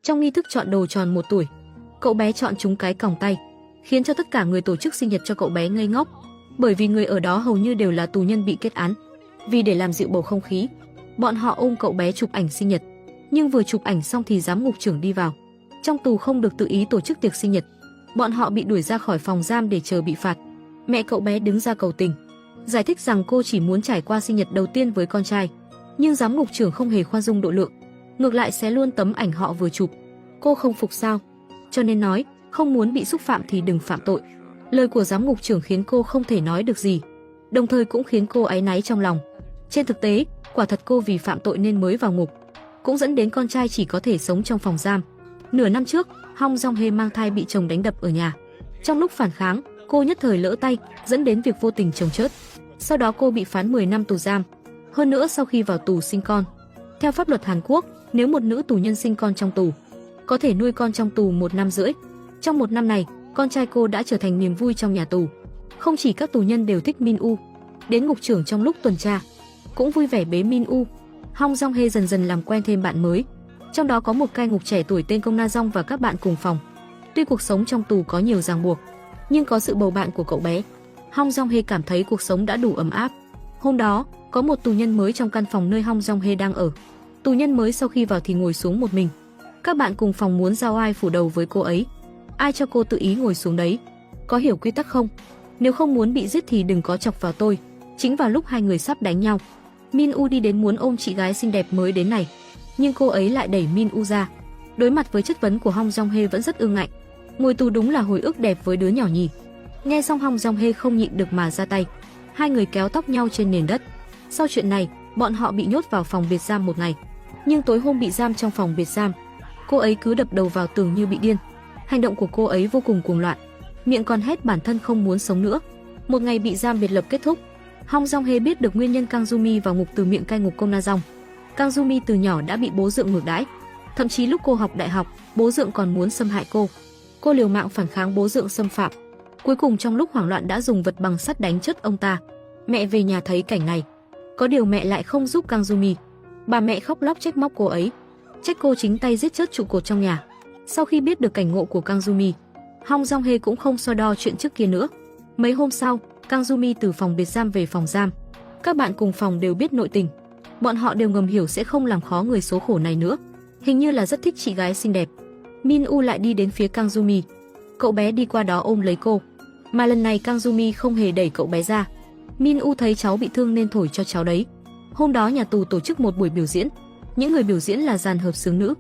Trong nghi thức chọn đồ tròn 1 tuổi, cậu bé chọn trúng cái còng tay, khiến cho tất cả người tổ chức sinh nhật cho cậu bé ngây ngốc, bởi vì người ở đó hầu như đều là tù nhân bị kết án. Vì để làm dịu bầu không khí, bọn họ ôm cậu bé chụp ảnh sinh nhật. Nhưng vừa chụp ảnh xong thì giám ngục trưởng đi vào. Trong tù không được tự ý tổ chức tiệc sinh nhật. Bọn họ bị đuổi ra khỏi phòng giam để chờ bị phạt. Mẹ cậu bé đứng ra cầu tình, giải thích rằng cô chỉ muốn trải qua sinh nhật đầu tiên với con trai. Nhưng giám ngục trưởng không hề khoan dung độ lượng, ngược lại xé luôn tấm ảnh họ vừa chụp. Cô không phục sao? Cho nên nói, không muốn bị xúc phạm thì đừng phạm tội. Lời của giám ngục trưởng khiến cô không thể nói được gì, đồng thời cũng khiến cô áy náy trong lòng. Trên thực tế, quả thật cô vì phạm tội nên mới vào ngục, cũng dẫn đến con trai chỉ có thể sống trong phòng giam. Nửa năm trước, Hong Jong-hae mang thai bị chồng đánh đập ở nhà. Trong lúc phản kháng, cô nhất thời lỡ tay, dẫn đến việc vô tình chồng chết. Sau đó cô bị phán 10 năm tù giam. Hơn nữa sau khi vào tù sinh con, theo pháp luật Hàn Quốc, nếu một nữ tù nhân sinh con trong tù, có thể nuôi con trong tù 1 năm rưỡi. Trong 1 năm này, con trai cô đã trở thành niềm vui trong nhà tù. Không chỉ các tù nhân đều thích Min U, đến ngục trưởng trong lúc tuần tra cũng vui vẻ bế Min U. Hong Jong-hae dần dần làm quen thêm bạn mới, trong đó có một cai ngục trẻ tuổi tên Kong Na Jong và các bạn cùng phòng. Tuy cuộc sống trong tù có nhiều ràng buộc, nhưng có sự bầu bạn của cậu bé, Hong Jong-hae cảm thấy cuộc sống đã đủ ấm áp. Hôm đó, có một tù nhân mới trong căn phòng nơi Hong Jong-hae đang ở. Tù nhân mới sau khi vào thì ngồi xuống một mình. Các bạn cùng phòng muốn giao ai phủ đầu với cô ấy. Ai cho cô tự ý ngồi xuống đấy? Có hiểu quy tắc không? Nếu không muốn bị giết thì đừng có chọc vào tôi. Chính vào lúc hai người sắp đánh nhau, Min U đi đến muốn ôm chị gái xinh đẹp mới đến này, nhưng cô ấy lại đẩy Min U ra. Đối mặt với chất vấn của Hong Jong-hae vẫn rất ương ngạnh. Ngồi tù đúng là hồi ức đẹp với đứa nhỏ nhỉ. Nghe xong Hong Jong-hae không nhịn được mà ra tay. Hai người kéo tóc nhau trên nền đất. Sau chuyện này, bọn họ bị nhốt vào phòng biệt giam 1 ngày. Nhưng tối hôm bị giam trong phòng biệt giam, cô ấy cứ đập đầu vào tường như bị điên. Hành động của cô ấy vô cùng cuồng loạn, miệng còn hét bản thân không muốn sống nữa. 1 ngày bị giam biệt lập kết thúc, Hong Jong-hae biết được nguyên nhân Kang Ju-mi vào ngục từ miệng cai ngục Kong Na Jong. Kang Ju-mi từ nhỏ đã bị bố dượng ngược đãi, thậm chí lúc cô học đại học, bố dượng còn muốn xâm hại cô. Cô liều mạng phản kháng bố dượng xâm phạm, cuối cùng trong lúc hoảng loạn đã dùng vật bằng sắt đánh chết ông ta. Mẹ về nhà thấy cảnh này, có điều mẹ lại không giúp Kang Ju-mi. Bà mẹ khóc lóc trách móc cô ấy, trách cô chính tay giết chết trụ cột trong nhà. Sau khi biết được cảnh ngộ của Kang Ju-mi, Hong Jong-hae cũng không so đo chuyện trước kia nữa. Mấy hôm sau, Kang Ju-mi từ phòng biệt giam về phòng giam. Các bạn cùng phòng đều biết nội tình, bọn họ đều ngầm hiểu sẽ không làm khó người số khổ này nữa. Hình như là rất thích chị gái xinh đẹp. Min U lại đi đến phía Kang Ju-mi. Cậu bé đi qua đó ôm lấy cô, mà lần này Kang Ju-mi không hề đẩy cậu bé ra. Min U thấy cháu bị thương nên thổi cho cháu đấy. Hôm đó nhà tù tổ chức một buổi biểu diễn. Những người biểu diễn là dàn hợp xướng nữ.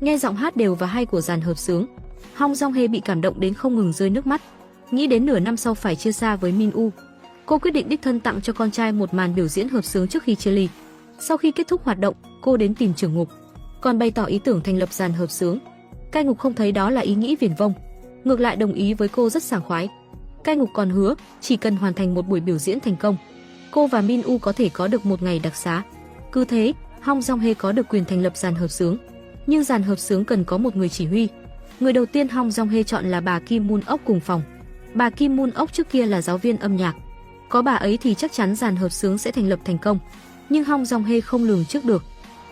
Nghe giọng hát đều và hay của dàn hợp xướng, Hong Jong-hae bị cảm động đến không ngừng rơi nước mắt. Nghĩ đến nửa năm sau phải chia xa với Min U, cô quyết định đích thân tặng cho con trai một màn biểu diễn hợp xướng trước khi chia ly. Sau khi kết thúc hoạt động, cô đến tìm trưởng ngục, còn bày tỏ ý tưởng thành lập dàn hợp xướng. Cai ngục không thấy đó là ý nghĩ viển vông, ngược lại đồng ý với cô rất sảng khoái. Cai ngục còn hứa chỉ cần hoàn thành một buổi biểu diễn thành công, cô và Min U có thể có được 1 ngày đặc xá. Cứ thế, Hong Jong-hae có được quyền thành lập dàn hợp xướng. Nhưng dàn hợp xướng cần có một người chỉ huy. Người đầu tiên Hong Jong-hae chọn là bà Kim Moon Ok cùng phòng. Bà Kim Moon Ok trước kia là giáo viên âm nhạc, có bà ấy thì chắc chắn dàn hợp xướng sẽ thành lập thành công. Nhưng Hong Jong-hae không lường trước được,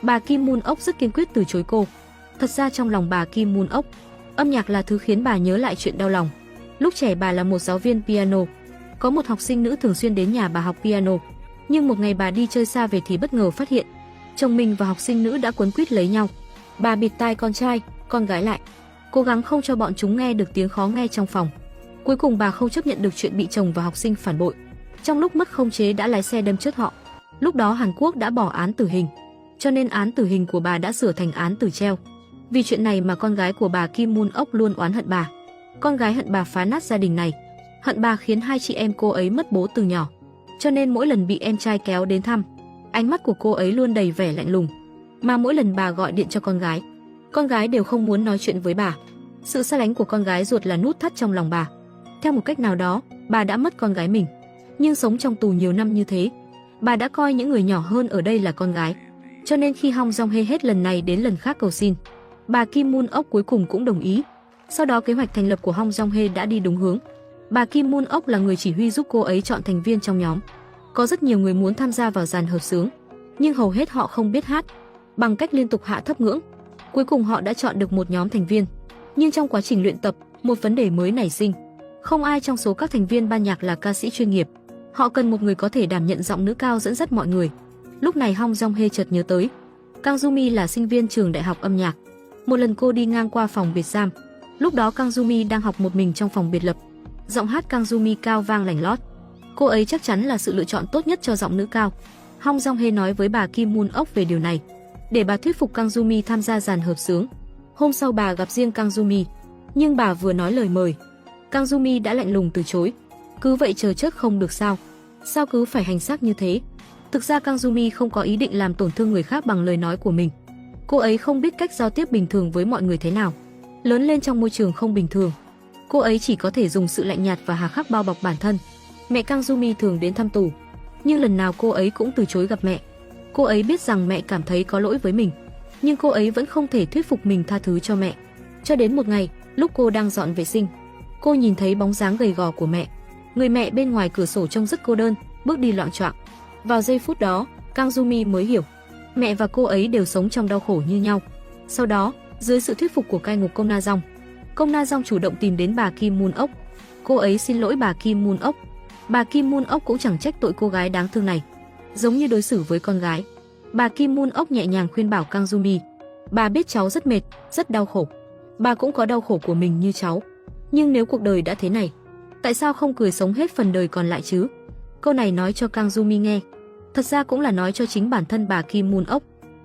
bà Kim Moon Ok rất kiên quyết từ chối cô. Thật ra trong lòng bà Kim Moon Ok, âm nhạc là thứ khiến bà nhớ lại chuyện đau lòng. Lúc trẻ bà là một giáo viên piano, có một học sinh nữ thường xuyên đến nhà bà học piano. Nhưng một ngày bà đi chơi xa về thì bất ngờ phát hiện chồng mình và học sinh nữ đã quấn quýt lấy nhau. Bà bịt tai con trai, con gái lại, cố gắng không cho bọn chúng nghe được tiếng khó nghe trong phòng. Cuối cùng bà không chấp nhận được chuyện bị chồng và học sinh phản bội, trong lúc mất khống chế đã lái xe đâm chết họ. Lúc đó Hàn Quốc đã bỏ án tử hình, cho nên án tử hình của bà đã sửa thành án tử treo. Vì chuyện này mà con gái của bà Kim Moon Ok luôn oán hận bà. Con gái hận bà phá nát gia đình này, hận bà khiến hai chị em cô ấy mất bố từ nhỏ, cho nên mỗi lần bị em trai kéo đến thăm, ánh mắt của cô ấy luôn đầy vẻ lạnh lùng. Mà mỗi lần bà gọi điện cho con gái đều không muốn nói chuyện với bà. Sự xa lánh của con gái ruột là nút thắt trong lòng bà. Theo một cách nào đó, bà đã mất con gái mình. Nhưng sống trong tù nhiều năm như thế, bà đã coi những người nhỏ hơn ở đây là con gái. Cho nên khi Hong Jong-hae hết lần này đến lần khác cầu xin, bà Kim Moon Ok cuối cùng cũng đồng ý. Sau đó kế hoạch thành lập của Hong Jong-hae đã đi đúng hướng. Bà Kim Moon Ok là người chỉ huy giúp cô ấy chọn thành viên trong nhóm. Có rất nhiều người muốn tham gia vào dàn hợp xướng, nhưng hầu hết họ không biết hát. Bằng cách liên tục hạ thấp ngưỡng, Cuối cùng họ đã chọn được một nhóm thành viên. Nhưng trong quá trình luyện tập, một vấn đề mới nảy sinh. Không ai trong số các thành viên ban nhạc là ca sĩ chuyên nghiệp. Họ cần một người có thể đảm nhận giọng nữ cao dẫn dắt mọi người. Lúc này Hong Jong-hae chợt nhớ tới, Kang Ju-mi là sinh viên trường đại học âm nhạc. Một lần cô đi ngang qua phòng biệt giam. Lúc đó Kang Ju-mi đang học một mình trong phòng biệt lập. Giọng hát Kang Ju-mi cao vang lành lót. Cô ấy chắc chắn là sự lựa chọn tốt nhất cho giọng nữ cao. Hong Jong-hae nói với bà Kim Moon-ok về điều này, để bà thuyết phục Kang Ju-mi tham gia dàn hợp xướng. Hôm sau bà gặp riêng Kang Ju-mi, nhưng bà vừa nói lời mời, Kang Ju-mi đã lạnh lùng từ chối. Cứ vậy chờ chết không được sao? Sao cứ phải hành xác như thế? Thực ra Kang Ju-mi không có ý định làm tổn thương người khác bằng lời nói của mình. Cô ấy không biết cách giao tiếp bình thường với mọi người thế nào. Lớn lên trong môi trường không bình thường, cô ấy chỉ có thể dùng sự lạnh nhạt và hà khắc bao bọc bản thân. Mẹ Kang Ju-mi thường đến thăm tù, nhưng lần nào cô ấy cũng từ chối gặp mẹ. Cô ấy biết rằng mẹ cảm thấy có lỗi với mình, nhưng cô ấy vẫn không thể thuyết phục mình tha thứ cho mẹ. Cho đến một ngày, lúc cô đang dọn vệ sinh, cô nhìn thấy bóng dáng gầy gò của mẹ. Người mẹ bên ngoài cửa sổ trông rất cô đơn, bước đi loạng choạng. Vào giây phút đó, Kang Ju-mi mới hiểu, mẹ và cô ấy đều sống trong đau khổ như nhau. Sau đó, dưới sự thuyết phục của cai ngục Công Na Dong, Công Na Dong chủ động tìm đến bà Kim Moon-ok. Cô ấy xin lỗi bà Kim Moon-ok. Bà Kim Moon-ok cũng chẳng trách tội cô gái đáng thương này, giống như đối xử với con gái. Bà Kim Moon-ok nhẹ nhàng khuyên bảo Kang Ju-mi, bà biết cháu rất mệt, rất đau khổ. Bà cũng có đau khổ của mình như cháu. Nhưng nếu cuộc đời đã thế này, tại sao không cười sống hết phần đời còn lại chứ? Câu này nói cho Kang Ju-mi nghe, thật ra cũng là nói cho chính bản thân bà Kim Moon-ok.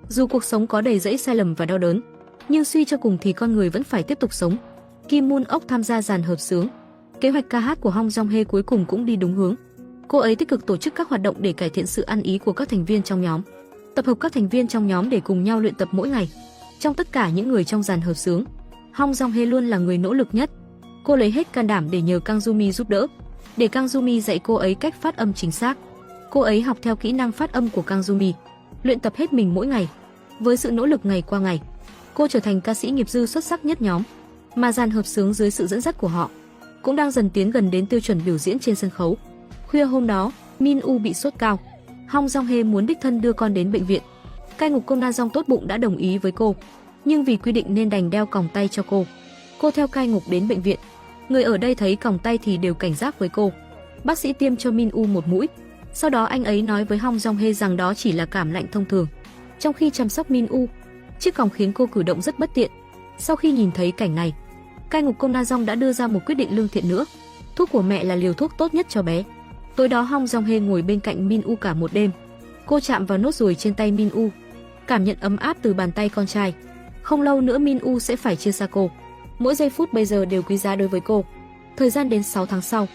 Dù cuộc sống có đầy rẫy sai lầm và đau đớn, nhưng suy cho cùng thì con người vẫn phải tiếp tục sống. Kim Moon-ok tham gia dàn hợp xướng. Kế hoạch ca hát của Hong Jong-hae cuối cùng cũng đi đúng hướng. Cô ấy tích cực tổ chức các hoạt động để cải thiện sự ăn ý của các thành viên trong nhóm, tập hợp các thành viên trong nhóm để cùng nhau luyện tập mỗi ngày. Trong tất cả những người trong dàn hợp xướng, Hong Jong-hae luôn là người nỗ lực nhất. Cô lấy hết can đảm để nhờ Kang Ju-mi giúp đỡ, để Kang Ju-mi dạy cô ấy cách phát âm chính xác. Cô ấy học theo kỹ năng phát âm của Kang Ju-mi, luyện tập hết mình mỗi ngày. Với sự nỗ lực ngày qua ngày, cô trở thành ca sĩ nghiệp dư xuất sắc nhất nhóm, mà dàn hợp xướng dưới sự dẫn dắt của họ cũng đang dần tiến gần đến tiêu chuẩn biểu diễn trên sân khấu. Khuya hôm đó, Min-woo bị sốt cao. Hong Jong-hae muốn đích thân đưa con đến bệnh viện. Cai ngục Công Na Dong tốt bụng đã đồng ý với cô, nhưng vì quy định nên đành đeo còng tay cho cô. Cô theo cai ngục đến bệnh viện. Người ở đây thấy còng tay thì đều cảnh giác với cô. Bác sĩ tiêm cho Min-woo một mũi. Sau đó anh ấy nói với Hong Jong-hae rằng đó chỉ là cảm lạnh thông thường. Trong khi chăm sóc Min-woo, chiếc còng khiến cô cử động rất bất tiện. Sau khi nhìn thấy cảnh này, cai ngục Công Na Dong đã đưa ra một quyết định lương thiện nữa. Thuốc của mẹ là liều thuốc tốt nhất cho bé. Tối đó Hong Jong-hae ngồi bên cạnh Min-woo cả một đêm. Cô chạm vào nốt ruồi trên tay Min-woo, cảm nhận ấm áp từ bàn tay con trai. Không lâu nữa Min-woo sẽ phải chia xa cô. Mỗi giây phút bây giờ đều quý giá đối với cô. Thời gian đến 6 tháng sau,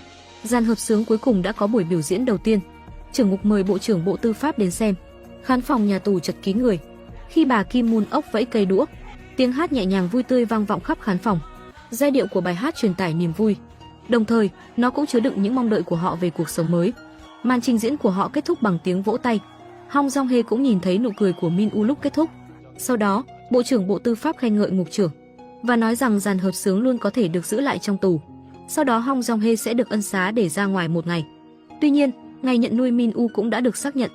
dàn hợp xướng cuối cùng đã có buổi biểu diễn đầu tiên. Trưởng ngục mời Bộ trưởng Bộ Tư pháp đến xem. Khán phòng nhà tù chật kín người. Khi bà Kim Moon-ok vẫy cây đũa, tiếng hát nhẹ nhàng vui tươi vang vọng khắp khán phòng. Giai điệu của bài hát truyền tải niềm vui, đồng thời nó cũng chứa đựng những mong đợi của họ về cuộc sống mới. Màn trình diễn của họ kết thúc bằng tiếng vỗ tay. Hong Jong-hae cũng nhìn thấy nụ cười của Min-woo lúc kết thúc. Sau đó, Bộ trưởng Bộ Tư pháp khen ngợi ngục trưởng và nói rằng dàn hợp xướng luôn có thể được giữ lại trong tù. Sau đó Hong Jong-hae sẽ được ân xá để ra ngoài một ngày. Tuy nhiên, ngày nhận nuôi Min-woo cũng đã được xác nhận,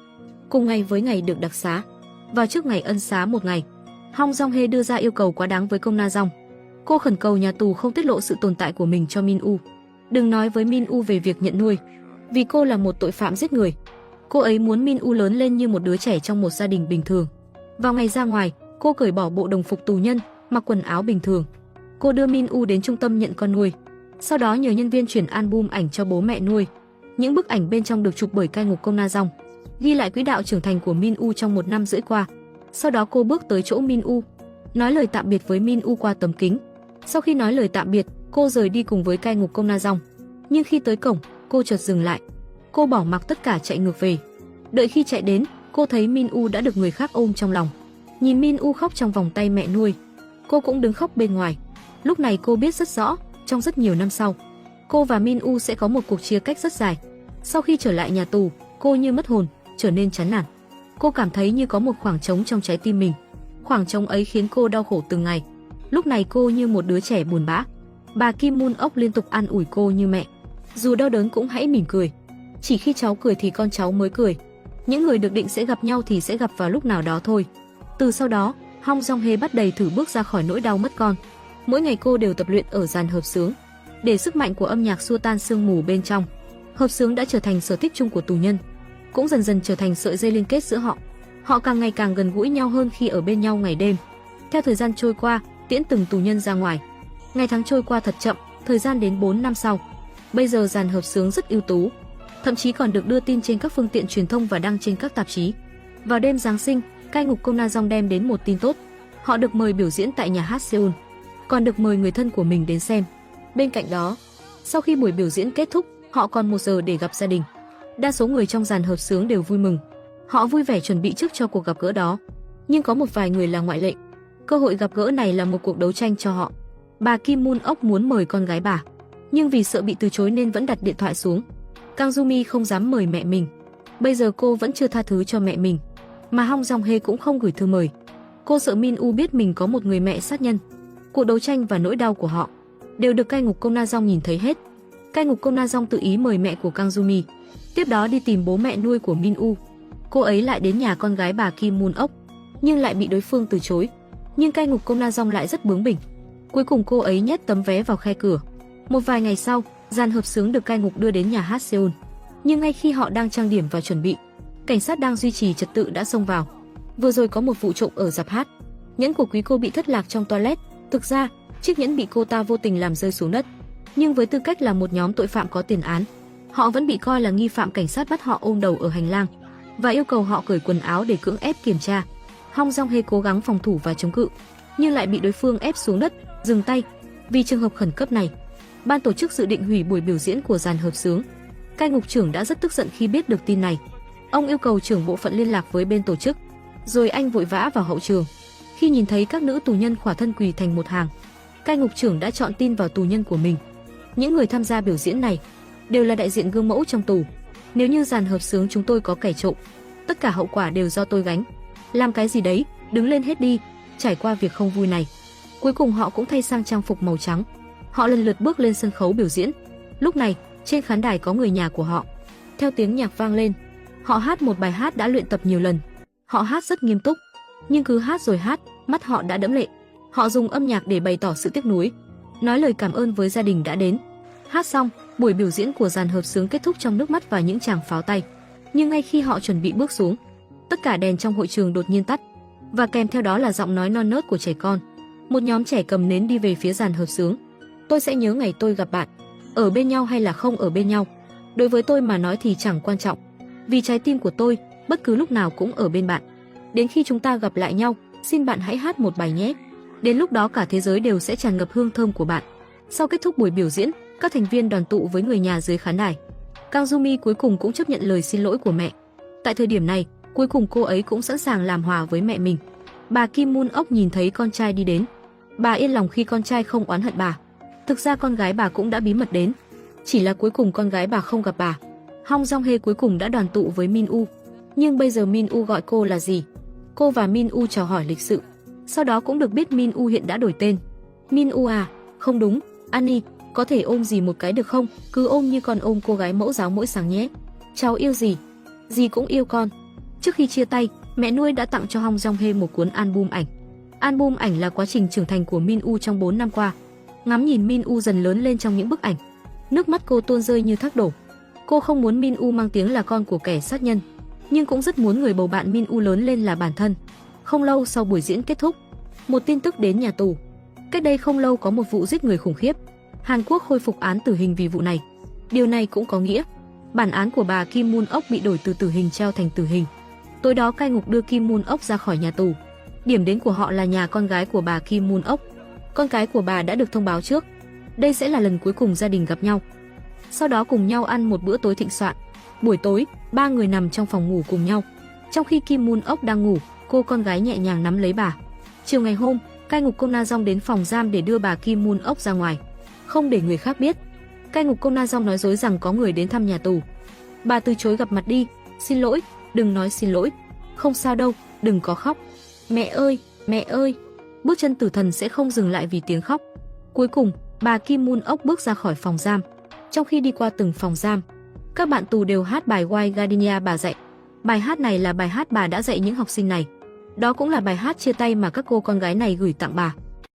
cùng ngày với ngày được đặc xá. Vào trước ngày ân xá một ngày, Hong Jong-hae đưa ra yêu cầu quá đáng với Công Na Dong. Cô khẩn cầu nhà tù không tiết lộ sự tồn tại của mình cho Min-woo. Đừng nói với Min-woo về việc nhận nuôi, vì cô là một tội phạm giết người. Cô ấy muốn Min-woo lớn lên như một đứa trẻ trong một gia đình bình thường. Vào ngày ra ngoài, cô cởi bỏ bộ đồng phục tù nhân, mặc quần áo bình thường. Cô đưa Min-woo đến trung tâm nhận con nuôi. Sau đó nhờ nhân viên chuyển album ảnh cho bố mẹ nuôi. Những bức ảnh bên trong được chụp bởi cai ngục Công Na Dong, ghi lại quỹ đạo trưởng thành của Min-woo trong 1 năm rưỡi qua. Sau đó cô bước tới chỗ Min-woo, nói lời tạm biệt với Min-woo qua tấm kính. Sau khi nói lời tạm biệt, cô rời đi cùng với cai ngục Công Na Dong. Nhưng khi tới cổng, cô chợt dừng lại. Cô bỏ mặc tất cả chạy ngược về. Đợi khi chạy đến, cô thấy Min-woo đã được người khác ôm trong lòng. Nhìn Min-woo khóc trong vòng tay mẹ nuôi, cô cũng đứng khóc bên ngoài. Lúc này cô biết rất rõ, trong rất nhiều năm sau, cô và Min-woo sẽ có một cuộc chia cách rất dài. Sau khi trở lại nhà tù, cô như mất hồn, trở nên chán nản. Cô cảm thấy như có một khoảng trống trong trái tim mình. Khoảng trống ấy khiến cô đau khổ từng ngày. Lúc này cô như một đứa trẻ buồn bã. Bà Kim Moon-ok liên tục an ủi cô như mẹ. Dù đau đớn cũng hãy mỉm cười. Chỉ khi cháu cười thì con cháu mới cười. Những người được định sẽ gặp nhau thì sẽ gặp vào lúc nào đó thôi. Từ sau đó, Hong Jong-hye bắt đầy thử bước ra khỏi nỗi đau mất con. Mỗi ngày cô đều tập luyện ở dàn hợp xướng, để sức mạnh của âm nhạc xua tan sương mù bên trong. Hợp xướng đã trở thành sở thích chung của tù nhân, cũng dần dần trở thành sợi dây liên kết giữa họ. Họ càng ngày càng gần gũi nhau hơn khi ở bên nhau ngày đêm. Theo thời gian trôi qua, tiễn từng tù nhân ra ngoài. Ngày tháng trôi qua thật chậm, thời gian đến 4 năm sau. Bây giờ dàn hợp xướng rất ưu tú, thậm chí còn được đưa tin trên các phương tiện truyền thông và đăng trên các tạp chí. Vào đêm Giáng sinh, cai ngục Kom Na Dong đem đến một tin tốt. Họ được mời biểu diễn tại nhà hát Seoul, còn được mời người thân của mình đến xem. Bên cạnh đó, sau khi buổi biểu diễn kết thúc, họ còn 1 giờ để gặp gia đình. Đa số người trong dàn hợp xướng đều vui mừng. Họ vui vẻ chuẩn bị trước cho cuộc gặp gỡ đó. Nhưng có một vài người là ngoại lệ. Cơ hội gặp gỡ này là một cuộc đấu tranh cho họ. Bà Kim Moon Ok muốn mời con gái bà, nhưng vì sợ bị từ chối nên vẫn đặt điện thoại xuống. Kang Joo-mi không dám mời mẹ mình. Bây giờ cô vẫn chưa tha thứ cho mẹ mình, mà Hong Jong-hye cũng không gửi thư mời. Cô sợ Min-woo biết mình có một người mẹ sát nhân. Cuộc đấu tranh và nỗi đau của họ đều được cai ngục Kom Na Dong nhìn thấy hết. Cai ngục Kom Na Dong tự ý mời mẹ của Kang Joo-mi, tiếp đó đi tìm bố mẹ nuôi của Min-woo. Cô ấy lại đến nhà con gái bà Kim Moon Ok, nhưng lại bị đối phương từ chối. Nhưng cai ngục Kom Na Dong lại rất bướng bỉnh. Cuối cùng cô ấy nhét tấm vé vào khe cửa. Một vài ngày sau, dàn hợp xướng được cai ngục đưa đến nhà hát Seoul. Nhưng ngay khi họ đang trang điểm và chuẩn bị, cảnh sát đang duy trì trật tự đã xông vào. Vừa rồi có một vụ trộm ở rạp hát. Nhẫn của quý cô bị thất lạc trong toilet. Thực ra, chiếc nhẫn bị cô ta vô tình làm rơi xuống đất. Nhưng với tư cách là một nhóm tội phạm có tiền án, họ vẫn bị coi là nghi phạm. Cảnh sát bắt họ ôm đầu ở hành lang và yêu cầu họ cởi quần áo để cưỡng ép kiểm tra. Hong Jong-hye cố gắng phòng thủ và chống cự, nhưng lại bị đối phương ép xuống đất, dừng tay. Vì trường hợp khẩn cấp này, ban tổ chức dự định hủy buổi biểu diễn của dàn hợp xướng. Cai ngục trưởng đã rất tức giận khi biết được tin này. Ông yêu cầu trưởng bộ phận liên lạc với bên tổ chức, rồi anh vội vã vào hậu trường. Khi nhìn thấy các nữ tù nhân khỏa thân quỳ thành một hàng, cai ngục trưởng đã chọn tin vào tù nhân của mình. Những người tham gia biểu diễn này đều là đại diện gương mẫu trong tù. Nếu như dàn hợp xướng chúng tôi có kẻ trộm, tất cả hậu quả đều do tôi gánh. Làm cái gì đấy, đứng lên hết đi. Trải qua việc không vui này, cuối cùng họ cũng thay sang trang phục màu trắng. Họ lần lượt bước lên sân khấu biểu diễn. Lúc này, trên khán đài có người nhà của họ. Theo tiếng nhạc vang lên, họ hát một bài hát đã luyện tập nhiều lần. Họ hát rất nghiêm túc, nhưng cứ hát rồi hát, mắt họ đã đẫm lệ. Họ dùng âm nhạc để bày tỏ sự tiếc nuối, nói lời cảm ơn với gia đình đã đến. Hát xong, buổi biểu diễn của dàn hợp xướng kết thúc trong nước mắt và những tràng pháo tay. Nhưng ngay khi họ chuẩn bị bước xuống, tất cả đèn trong hội trường đột nhiên tắt, và kèm theo đó là giọng nói non nớt của trẻ con. Một nhóm trẻ cầm nến đi về phía dàn hợp xướng. Tôi sẽ nhớ ngày tôi gặp bạn. Ở bên nhau hay là không ở bên nhau, đối với tôi mà nói thì chẳng quan trọng. Vì trái tim của tôi, bất cứ lúc nào cũng ở bên bạn. Đến khi chúng ta gặp lại nhau, xin bạn hãy hát một bài nhé. Đến lúc đó cả thế giới đều sẽ tràn ngập hương thơm của bạn. Sau kết thúc buổi biểu diễn, các thành viên đoàn tụ với người nhà dưới khán đài. Kang Joo-mi cuối cùng cũng chấp nhận lời xin lỗi của mẹ. Tại thời điểm này, cuối cùng cô ấy cũng sẵn sàng làm hòa với mẹ mình. Bà Kim Moon Ok nhìn thấy con trai đi đến. Bà yên lòng khi con trai không oán hận bà. Thực ra con gái bà cũng đã bí mật đến, chỉ là cuối cùng con gái bà không gặp bà. Hong Jong-hye cuối cùng đã đoàn tụ với Min-woo. Nhưng bây giờ Min-woo gọi cô là gì? Cô và Min-woo chào hỏi lịch sự. Sau đó cũng được biết Min-woo hiện đã đổi tên. Min-woo à, không đúng, Annie, có thể ôm dì một cái được không? Cứ ôm như con ôm cô gái mẫu giáo mỗi sáng nhé. Cháu yêu dì, dì cũng yêu con. Trước khi chia tay, mẹ nuôi đã tặng cho Hong Jong-hye một cuốn album ảnh. Album ảnh là quá trình trưởng thành của Min-woo trong 4 năm qua. Ngắm nhìn Min-woo dần lớn lên trong những bức ảnh, nước mắt cô tuôn rơi như thác đổ. Cô không muốn Min-woo mang tiếng là con của kẻ sát nhân, nhưng cũng rất muốn người bầu bạn Min-woo lớn lên là bản thân. Không lâu sau buổi diễn kết thúc, một tin tức đến nhà tù. Cách đây không lâu có một vụ giết người khủng khiếp. Hàn Quốc khôi phục án tử hình vì vụ này. Điều này cũng có nghĩa bản án của bà Kim Moon Ok bị đổi từ tử hình treo thành tử hình. Tối đó cai ngục đưa Kim Moon Ok ra khỏi nhà tù. Điểm đến của họ là nhà con gái của bà Kim Moon Ok. Con cái của bà đã được thông báo trước. Đây sẽ là lần cuối cùng gia đình gặp nhau. Sau đó cùng nhau ăn một bữa tối thịnh soạn. Buổi tối, ba người nằm trong phòng ngủ cùng nhau. Trong khi Kim Moon Ok đang ngủ, cô con gái nhẹ nhàng nắm lấy bà. Chiều ngày hôm, cai ngục Kom Na Dong đến phòng giam để đưa bà Kim Moon Ok ra ngoài, không để người khác biết. Cai ngục Kom Na Dong nói dối rằng có người đến thăm nhà tù. Bà từ chối gặp mặt đi. Xin lỗi, đừng nói xin lỗi. Không sao đâu, đừng có khóc. Mẹ ơi, mẹ ơi. Bước chân tử thần sẽ không dừng lại vì tiếng khóc. Cuối cùng, bà Kim Moon Ok bước ra khỏi phòng giam. Trong khi đi qua từng phòng giam, các bạn tù đều hát bài White Gardenia bà dạy. Bài hát này là bài hát bà đã dạy những học sinh này. Đó cũng là bài hát chia tay mà các cô con gái này gửi tặng bà.